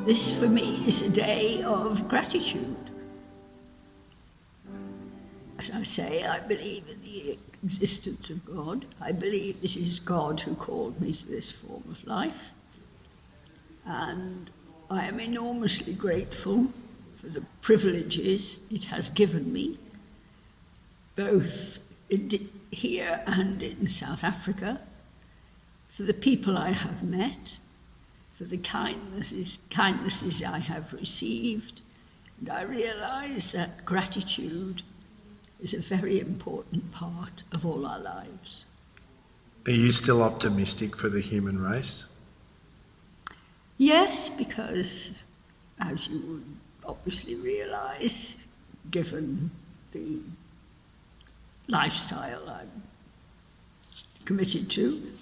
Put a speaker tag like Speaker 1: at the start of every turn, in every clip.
Speaker 1: This for me is a day of gratitude. As I say, I believe in the existence of God. I believe it is God who called me to this form of life. And I am enormously grateful for the privileges it has given me, both here and in South Africa, for the people I have met, for the kindnesses I have received, and I realise that gratitude is a very important part of all our lives.
Speaker 2: Are you still optimistic for the human race?
Speaker 1: Yes, because as you would obviously realise, given the lifestyle I'm committed to,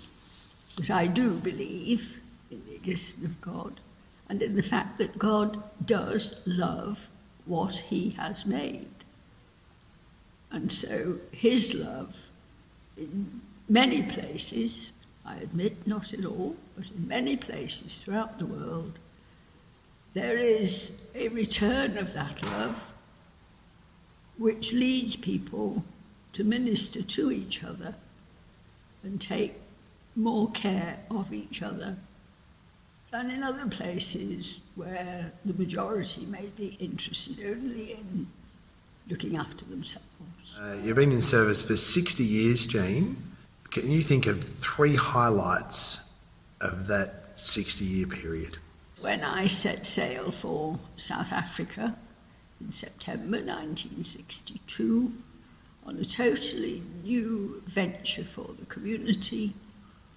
Speaker 1: that I do believe in the existence of God and in the fact that God does love what he has made. And so his love, in many places, I admit not in all, but in many places throughout the world, there is a return of that love which leads people to minister to each other and take more care of each other than in other places where the majority may be interested only in looking after themselves.
Speaker 2: You've been in service for 60 years, Jean. Can you think of 3 highlights of that 60-year period?
Speaker 1: When I set sail for South Africa in September 1962 on a totally new venture for the community,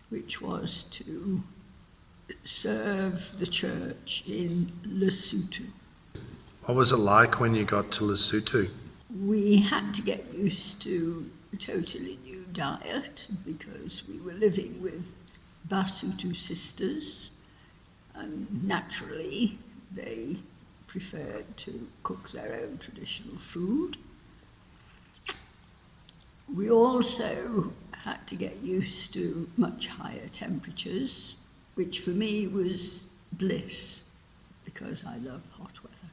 Speaker 1: which was to serve the church in Lesotho.
Speaker 2: What was it like when you got to Lesotho?
Speaker 1: We had to get used to a totally new diet because we were living with Basotho sisters, and naturally they preferred to cook their own traditional food. We also had to get used to much higher temperatures, which for me was bliss because I love hot weather.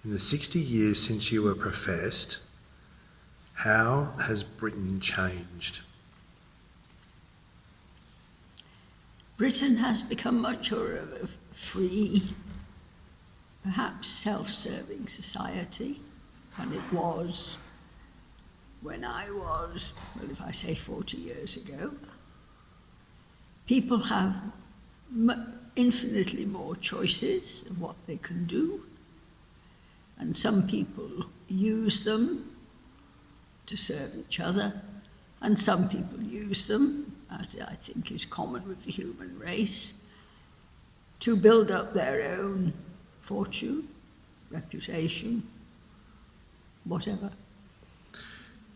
Speaker 2: In the 60 years since you were professed, how has Britain changed?
Speaker 1: Britain has become much more of a free, perhaps self-serving society than it was when I was, well, if I say 40 years ago. People have infinitely more choices of what they can do, and some people use them to serve each other, and some people use them, as I think is common with the human race, to build up their own fortune, reputation, whatever.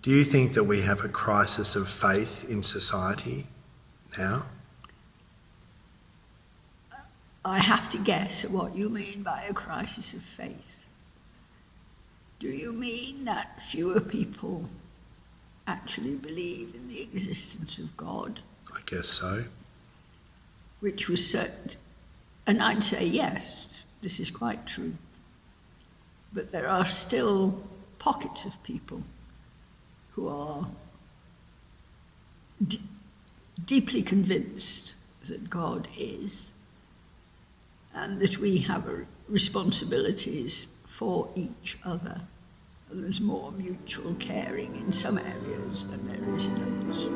Speaker 2: Do you think that we have a crisis of faith in society now?
Speaker 1: I have to guess at what you mean by a crisis of faith. Do you mean that fewer people actually believe in the existence of God?
Speaker 2: I guess so.
Speaker 1: Which was certain, and I'd say yes, this is quite true. But there are still pockets of people who are deeply convinced that God is, and that we have responsibilities for each other. And there's more mutual caring in some areas than there is in others.